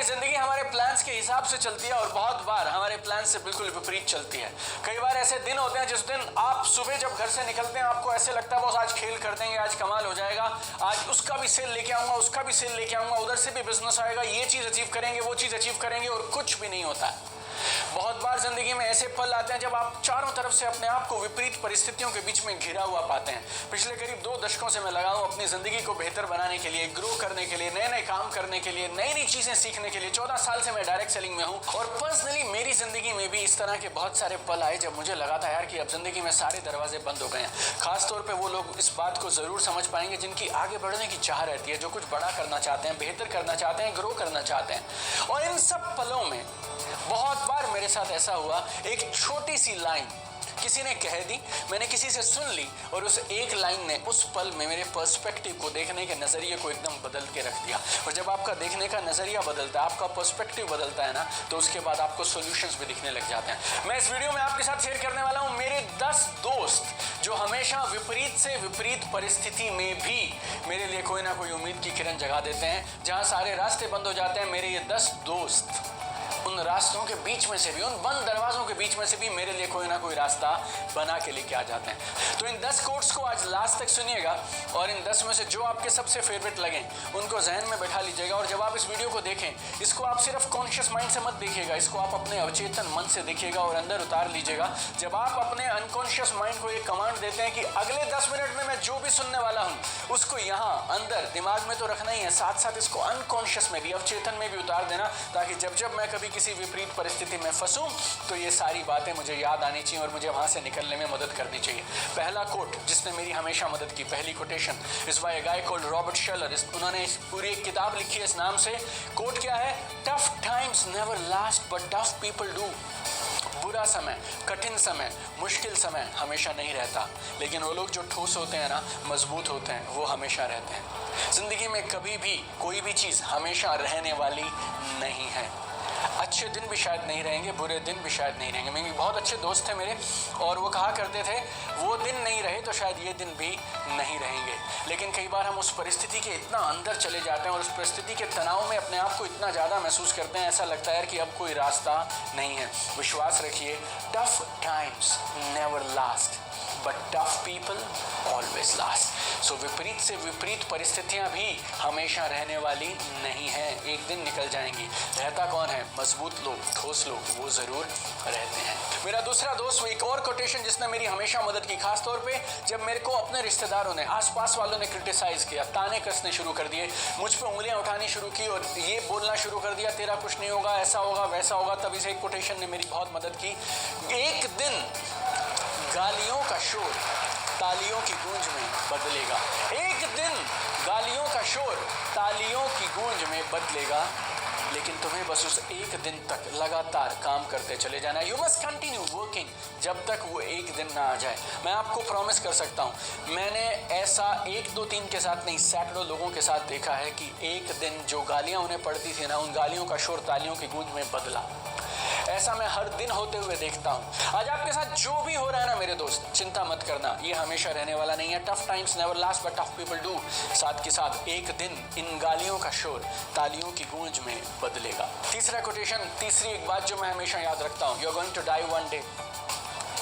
हमारी जिंदगी हमारे प्लान्स के हिसाब से चलती है और बहुत बार हमारे प्लान से बिल्कुल विपरीत चलती है। कई बार ऐसे दिन होते हैं जिस दिन आप सुबह जब घर से निकलते हैं आपको ऐसे लगता है बस आज खेल कर देंगे, आज कमाल हो जाएगा, आज उसका भी सेल लेके आऊंगा, उसका भी सेल लेके आऊंगा, उधर से भी बिजनेस आएगा, ये चीज अचीव करेंगे, वो चीज अचीव करेंगे और कुछ भी नहीं होता है। बहुत बार जिंदगी में ऐसे पल आते हैं जब आप चारों तरफ से अपने आप को विपरीत परिस्थितियों के बीच में घिरा हुआ पाते हैं। पिछले करीब 2 दशकों से मैं लगा हूं अपनी जिंदगी को बेहतर बनाने के लिए, ग्रो करने के लिए, नए नए काम करने के लिए, नई नई चीजें सीखने के लिए। 14 साल से मैं डायरेक्ट सेलिंग में हूं और पर्सनली मेरी जिंदगी में भी इस तरह के बहुत सारे पल आए जब मुझे लगा था यार कि अब जिंदगी में सारे दरवाजे बंद हो गए हैं। खासतौर पर वो लोग इस बात को जरूर समझ पाएंगे जिनकी आगे बढ़ने की चाह रहती है, जो कुछ बड़ा करना चाहते हैं, बेहतर करना चाहते हैं, ग्रो करना चाहते हैं। और इन सब पलों में बहुत बार मेरे साथ ऐसा हुआ, एक छोटी सी लाइन किसी ने कह दी, मैंने किसी से सुन ली और उस एक लाइन ने उस पल में मेरे पर्सपेक्टिव को, देखने के नजरिए को एकदम बदल के रख दिया। और जब आपका देखने का नजरिया बदलता है, आपका पर्सपेक्टिव बदलता है ना, तो उसके बाद आपको सॉल्यूशंस भी दिखने लग जाते हैं। मैं इस वीडियो में आपके साथ शेयर करने वाला हूं मेरे 10 दोस्त जो हमेशा विपरीत से विपरीत परिस्थिति में भी मेरे लिए कोई ना कोई उम्मीद की किरण जगा देते हैं। जहां सारे रास्ते बंद हो जाते हैं, मेरे ये 10 दोस्त उन रास्तों के बीच में से भी, उन बंद दरवाजों के बीच में से भी मेरे लिए कोई ना कोई रास्ता बना के लेके आ जाते हैं। तो इन 10 कोट्स को आज लास्ट तक सुनिएगा और इन 10 में से जो आपके सबसे फेवरेट लगे उनको जहन में बैठा लीजिएगा। और जब आप इस वीडियो को देखें, इसको आप सिर्फ कॉन्शियस माइंड से मत देखिएगा, इसको आप अपने अवचेतन मन से देखिएगा और अंदर उतार लीजिएगा। जब आप अपने अनकॉन्शियस माइंड को एक कमांड देते हैं कि अगले 10 मिनट में मैं जो भी सुनने वाला हूं उसको यहाँ अंदर दिमाग में तो रखना ही है, साथ साथ इसको अनकॉन्शियस में भी, अवचेतन में भी उतार देना, ताकि जब जब मैं कभी किसी विपरीत परिस्थिति में फंसूं तो ये सारी बातें मुझे याद आनी चाहिए और मुझे वहां से निकलने में मदद करनी चाहिए। पहला कोट जिसने मेरी हमेशा मदद की, पहली quotation is by a guy called Robert Shelar. उन्होंने पूरी एक किताब लिखी है इस नाम से। कोट क्या है? Tough times never last but tough people do. बुरा समय, कठिन समय, मुश्किल समय हमेशा नहीं रहता, लेकिन वो लोग जो ठोस होते हैं ना, मजबूत होते हैं, वो हमेशा रहते हैं। जिंदगी में कभी भी कोई भी चीज हमेशा रहने वाली नहीं है। अच्छे दिन भी शायद नहीं रहेंगे, बुरे दिन भी शायद नहीं रहेंगे। मेरे बहुत अच्छे दोस्त थे मेरे और वो कहा करते थे वो दिन नहीं रहे तो शायद ये दिन भी नहीं रहेंगे। लेकिन कई बार हम उस परिस्थिति के इतना अंदर चले जाते हैं और उस परिस्थिति के तनाव में अपने आप को इतना ज़्यादा महसूस करते हैं, ऐसा लगता है कि अब कोई रास्ता नहीं है। विश्वास रखिए, tough times never last but tough people always last. So विपरीत से विपरीत परिस्थितियां भी हमेशा रहने वाली नहीं है, एक दिन निकल जाएंगी। रहता कौन है? मजबूत लोग, ठोस लोग, वो जरूर रहते हैं। मेरा दूसरा दोस्त, वो एक और कोटेशन जिसने मेरी हमेशा मदद की, खासतौर पे जब मेरे को अपने रिश्तेदारों ने, आसपास वालों ने क्रिटिसाइज किया, ताने कसने शुरू कर दिए, मुझ पे उंगलियां उठानी शुरू की और ये बोलना शुरू कर दिया तेरा कुछ नहीं होगा, ऐसा होगा वैसा होगा, तभी से एक कोटेशन ने मेरी बहुत मदद की। एक दिन गालियों का शोर तालियों की गूंज में बदलेगा। एक दिन गालियों का शोर तालियों की गूंज में बदलेगा, लेकिन तुम्हें बस उस एक दिन तक लगातार काम करते चले जाना है। यू मस्ट कंटिन्यू वर्किंग जब तक वो एक दिन ना आ जाए। मैं आपको प्रॉमिस कर सकता हूँ, मैंने ऐसा 1, 2, 3 के साथ नहीं, सैकड़ों लोगों के साथ देखा है कि एक दिन जो गालियाँ उन्हें पड़ती थी ना, उन गालियों का शोर तालियों की गूंज में बदला। ऐसा मैं हर दिन होते हुए देखता हूं। आज आपके साथ जो भी हो रहा है ना मेरे दोस्त, चिंता मत करना, ये हमेशा रहने वाला नहीं है। Tough times never last but tough people do. साथ के साथ एक दिन इन गालियों का शोर तालियों की गूंज में बदलेगा। तीसरा कोटेशन, तीसरी एक बात जो मैं हमेशा याद रखता हूं, you are going to die one day.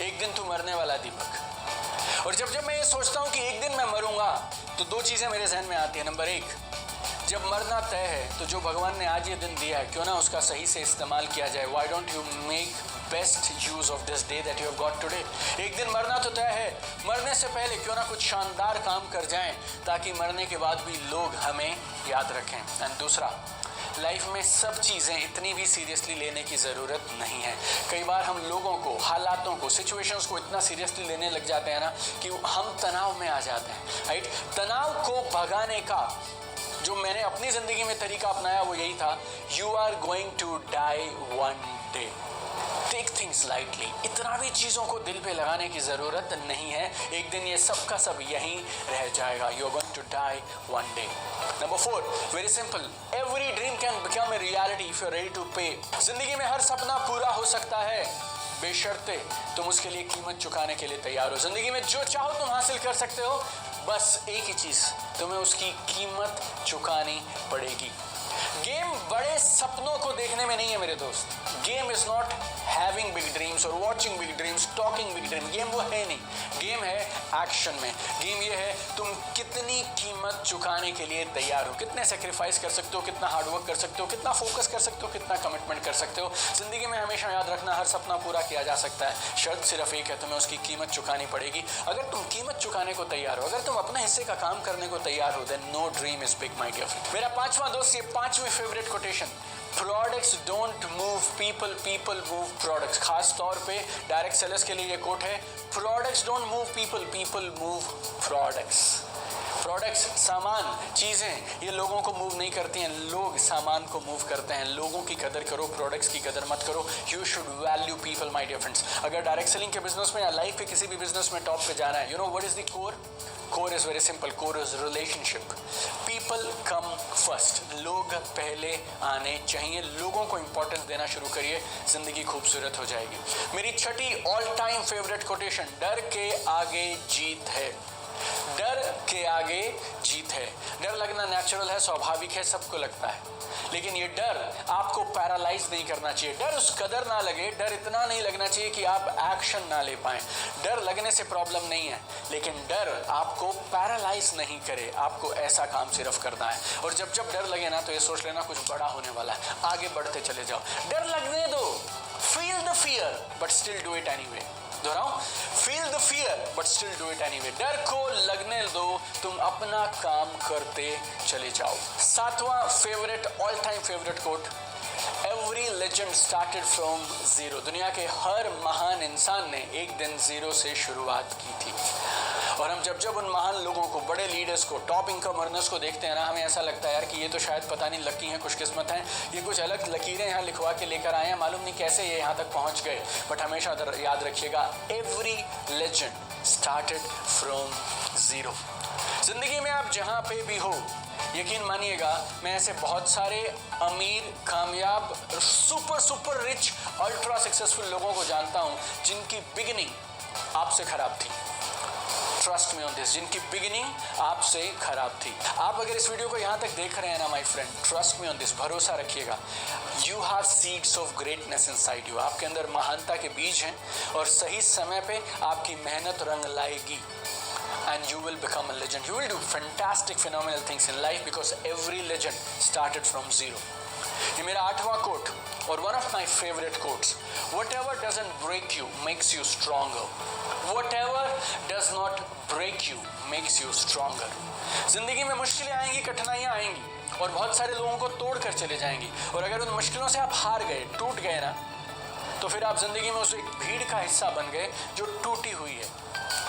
एक दिन तू मरने वाला दीपक। और जब जब मैं ये सोचता हूं कि एक दिन मैं मरूंगा तो 2 चीजें मेरे जहन में आती है। नंबर 1, जब मरना तय है तो जो भगवान ने आज ये दिन दिया है क्यों ना उसका सही से इस्तेमाल किया जाए। Why don't you make best use of this day that you have got today. एक दिन मरना तो तय है, मरने से पहले क्यों ना कुछ शानदार काम कर जाएं ताकि मरने के बाद भी लोग हमें याद रखें। एंड दूसरा, लाइफ में सब चीज़ें इतनी भी सीरियसली लेने की ज़रूरत नहीं है। कई बार हम लोगों को, हालातों को, सिचुएशंस को इतना सीरियसली लेने लग जाते हैं ना कि हम तनाव में आ जाते हैं, राइट। तनाव को भगाने का जो मैंने अपनी जिंदगी में तरीका अपनाया वो यही था, you are going to die one day, take things lightly. इतना भी चीजों को दिल पे लगाने की जरूरत नहीं है, एक दिन ये सब का सब यहीं रह जाएगा। You are going to die one day. Number 4, very simple, every dream can become a reality if you are ready to pay. जिंदगी में हर सपना पूरा हो सकता है बेशर्ते तुम उसके लिए कीमत चुकाने के लिए तैयार हो। जिंदगी में जो चाहो तुम हासिल कर सकते हो, बस एक ही चीज, तुम्हें उसकी कीमत चुकानी पड़ेगी। गेम बड़े सपनों को देखने में नहीं है मेरे दोस्त। Game is not having big dreams और watching big dreams, talking big dream. Game वो है नहीं, गेम है एक्शन में। गेम ये है तुम कितनी कीमत चुकाने के लिए तैयार हो, कितने सेक्रीफाइस कर सकते हो, कितना हार्डवर्क कर सकते हो, कितना फोकस कर सकते हो, कितना कमिटमेंट कर सकते हो। जिंदगी में हमेशा याद रखना, हर सपना पूरा किया जा सकता है, शर्त सिर्फ एक है, तुम्हें उसकी कीमत चुकानी पड़ेगी। अगर तुम कीमत चुकाने को तैयार हो, अगर तुम अपने हिस्से का काम करने को तैयार हो, then no dream is big my dear friend. मेरा पांचवा दोस्त, ये पांचवी favourite quotation, products don't move people, people move products. खास तौर पे डायरेक्ट सेलर्स के लिए ये कोट है, products don't move people, people move products. Products, सामान, चीजें, ये लोगों को मूव नहीं करती हैं, लोग सामान को मूव करते हैं। लोगों की कदर करो, प्रोडक्ट्स की कदर मत करो। You should value people my dear friends. अगर डायरेक्ट सेलिंग के बिजनेस में या लाइफ के किसी भी बिजनेस में टॉप पे जाना है, you know what is the core? Core is very simple, core is relationship. People come first, लोग पहले आने चाहिए। लोगों को इंपॉर्टेंस देना शुरू करिए, जिंदगी खूबसूरत हो जाएगी। मेरी छठी ऑल टाइम फेवरेट कोटेशन, डर के आगे जीत है। डर के आगे जीत है। डर लगना नेचुरल है, स्वाभाविक है, सबको लगता है, लेकिन ये डर आपको पैरालाइज नहीं करना चाहिए। डर उस कदर ना लगे, डर इतना नहीं लगना चाहिए कि आप एक्शन ना ले पाएं। डर लगने से प्रॉब्लम नहीं है, लेकिन डर आपको पैरालाइज नहीं करे। आपको ऐसा काम सिर्फ करना है, और जब जब डर लगे ना तो ये सोच लेना कुछ बड़ा होने वाला है, आगे बढ़ते चले जाओ। डर लगने दो, feel the fear but still do it anyway. दोहराऊं, feel the fear but still do it anyway. डर को लगने दो, तुम अपना काम करते चले जाओ। सातवां favourite, all time favourite coat, every legend started from zero. दुनिया के हर महान इंसान ने एक दिन जीरो से शुरुआत की थी, और हम जब जब उन महान लोगों को, बड़े लीडर्स को, टॉप इनकम अर्नर्स को देखते हैं ना, हमें ऐसा लगता है यार कि ये तो शायद पता नहीं लकी हैं, खुशकिस्मत हैं, ये कुछ अलग लकीरें यहाँ लिखवा के लेकर आए हैं, मालूम नहीं कैसे ये यहाँ तक पहुँच गए। बट हमेशा याद रखिएगा, every legend started from zero. जिंदगी में आप जहाँ पे भी हो, यकीन मानिएगा, मैं ऐसे बहुत सारे अमीर, कामयाब, सुपर रिच, अल्ट्रा सक्सेसफुल लोगों को जानता हूँ जिनकी बिगिनिंग आपसे खराब थी। ट्रस्ट मी ऑन दिस, जिनकी बिगिनिंग आपसे खराब थी। आप अगर इस वीडियो को यहाँ तक देख रहे हैं ना my friend, trust me on this, भरोसा रखिएगा, you have seeds of greatness inside you. आपके अंदर महानता के बीज हैं, और सही समय पे आपकी मेहनत रंग लाएगी, and you will become a legend. You will do fantastic, phenomenal things in life because every legend started from zero. ये मेरा आठवां कोट और one of my favorite quotes. Whatever doesn't break you makes you stronger. Whatever does not break you makes you stronger. जिंदगी में मुश्किलें आएंगी, कठिनाइयां आएंगी, और बहुत सारे लोगों को तोड़ कर चले जाएंगी, और अगर उन मुश्किलों से आप हार गए, टूट गए ना, तो फिर आप जिंदगी में उस एक भीड़ का हिस्सा बन गए जो टूटी हुई है,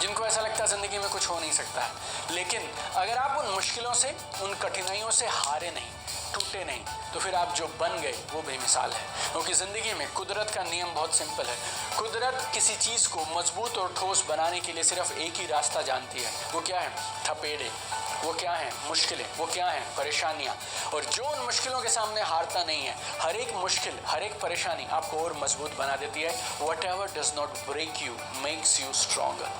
जिनको ऐसा लगता है जिंदगी में कुछ हो नहीं सकता है। लेकिन अगर आप उन मुश्किलों से, उन कठिनाइयों से हारे नहीं, टूटे नहीं, तो फिर आप जो बन गए वो बेमिसाल है। क्योंकि जिंदगी में कुदरत का नियम बहुत सिंपल है। कुदरत किसी चीज को मजबूत और ठोस बनाने के लिए सिर्फ एक ही रास्ता जानती है, वो क्या है? थपेड़े। वो क्या है? मुश्किलें। वो क्या है? परेशानियां। और जो उन मुश्किलों के सामने हारता नहीं है, हर एक मुश्किल, हर एक परेशानी आपको और मजबूत बना देती है। Whatever does not break you makes you stronger.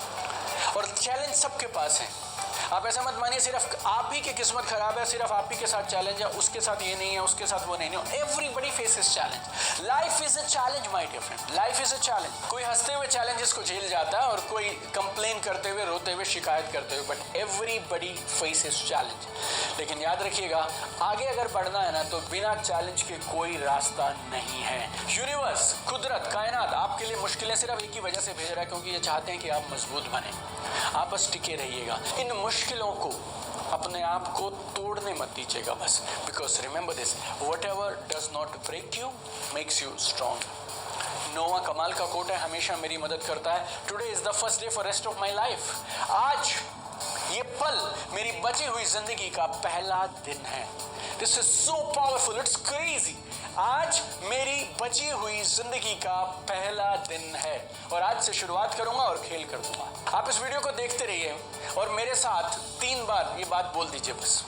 और चैलेंज सबके पास है। आप ऐसा मत मानिए सिर्फ आप ही की किस्मत खराब है, सिर्फ आप ही के साथ चैलेंज है, उसके साथ ये नहीं है, उसके साथ वो नहीं है। Everybody faces challenge. Life is a challenge my dear friend, life is a challenge. कोई हंसते हुए चैलेंजेस को झेल जाता है और कोई कंप्लेन करते हुए, रोते हुए, शिकायत करते हुए, बट एवरीबडी फेसेस चैलेंज। लेकिन याद रखिएगा, आगे अगर बढ़ना है ना, तो बिना चैलेंज के कोई रास्ता नहीं है। यूनिवर्स, कुदरत, कायनात आपके लिए मुश्किलें सिर्फ एक ही वजह से भेज रहा है, क्योंकि ये चाहते हैं कि आप मजबूत बने, आप बस टिके रहिएगा। इन मुश्किलों को, अपने आप को तोड़ने मत दीजिएगा बस। Because remember this, whatever does not break you makes you strong. नोवा कमाल का कोट है, हमेशा मेरी मदद करता है। Today is the first day for rest of my life. आज ये पल मेरी बची हुई जिंदगी का पहला दिन है। This is so powerful, it's crazy. आज मेरी बची हुई जिंदगी का पहला दिन है, और आज से शुरुआत करूंगा और खेल कर दूंगा। आप इस वीडियो को देखते रहिए और मेरे साथ 3 बार ये बात बोल दीजिए बस।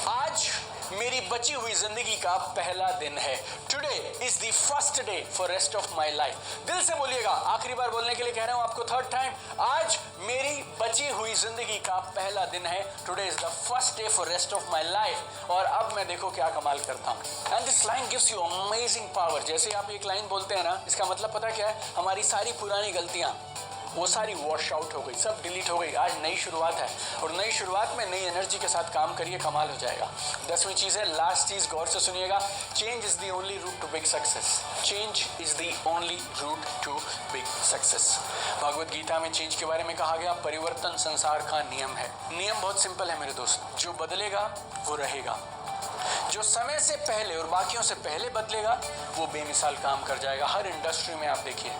आज मेरी बची हुई जिंदगी का पहला दिन है। Today is the first day for rest of my life. दिल से बोलिएगा, आखिरी बार बोलने के लिए कह रहा हूं आपको, थर्ड टाइम। आज मेरी बची हुई जिंदगी का पहला दिन है। Today is the first day for rest of my life. और अब मैं देखो क्या कमाल करता हूं। And this line gives you amazing power. जैसे आप एक लाइन बोलते हैं ना, इसका मतलब पता क्या है? हमारी सारी पुरानी गलतियां वो सारी वॉश आउट हो गई, सब डिलीट हो गई। आज नई शुरुआत है और नई शुरुआत में नई एनर्जी के साथ काम करिए, कमाल हो जाएगा। 10वीं चीज है, लास्ट चीज, गौर से सुनिएगा। Change is the only route to big success. Change is the only route to big success. Bhagavad Gita में चेंज के बारे में कहा गया, परिवर्तन संसार का नियम है। नियम बहुत सिंपल है मेरे दोस्त, जो बदलेगा वो रहेगा। जो समय से पहले और बाकियों से पहले बदलेगा वो बेमिसाल काम कर जाएगा। हर इंडस्ट्री में आप देखिए,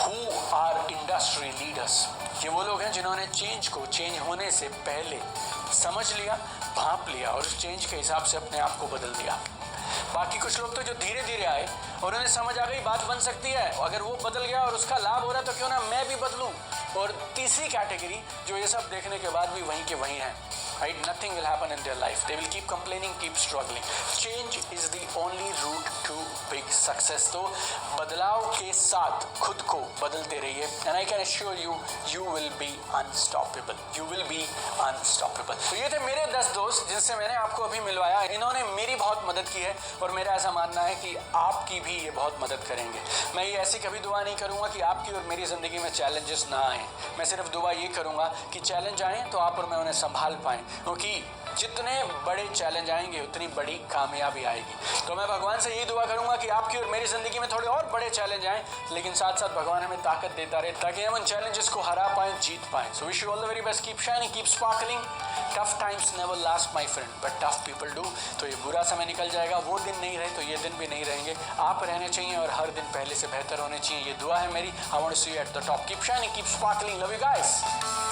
हु आर इंडस्ट्री लीडर्स, ये वो लोग हैं जिन्होंने चेंज को चेंज होने से पहले समझ लिया, भांप लिया और उस चेंज के हिसाब से अपने आप को बदल दिया। बाकी कुछ लोग तो जो धीरे धीरे आए और उन्हें समझ आ गई बात बन सकती है, अगर वो बदल गया और उसका लाभ हो रहा है तो क्यों ना मैं भी बदलूं। और तीसरी कैटेगरी जो ये सब देखने के बाद भी वहीं के वहीं है, right? Nothing will happen in their life. They will keep complaining, keep struggling. Change is the only route to big success. तो बदलाव के साथ खुद को बदलते रहिए and I can assure you, you will be unstoppable. You will be unstoppable. तो ये थे मेरे 10 दोस्त जिनसे मैंने आपको अभी मिलवाया। इन्होंने मेरी बहुत मदद की है और मेरा ऐसा मानना है कि आपकी भी ये बहुत मदद करेंगे। मैं ये ऐसी कभी दुआ नहीं करूंगा कि आपकी और मेरी जिंदगी में चैलेंजेस ना आए। मैं सिर्फ दुआ ये करूंगा कि चैलेंज आए तो आप और मैं उन्हें संभाल पाएं, क्योंकि जितने बड़े चैलेंज आएंगे उतनी बड़ी कामयाबी आएगी। तो मैं भगवान से यही दुआ करूंगा कि आपकी और मेरी जिंदगी में थोड़े और बड़े चैलेंज आएं, लेकिन साथ साथ भगवान हमें ताकत देता रहे ताकि हम उन चैलेंजेस को हरा पाएं, जीत पाएं। So wish you all the very best, keep shining, keep sparkling. Tough times never last my friend, but tough people do. तो ये बुरा समय निकल जाएगा, वो दिन नहीं रहे तो ये दिन भी नहीं रहेंगे। आप रहने चाहिए और हर दिन पहले से बेहतर होने चाहिए, ये दुआ है मेरी। I want to see you at the top. Keep shining, keep sparkling, love you guys.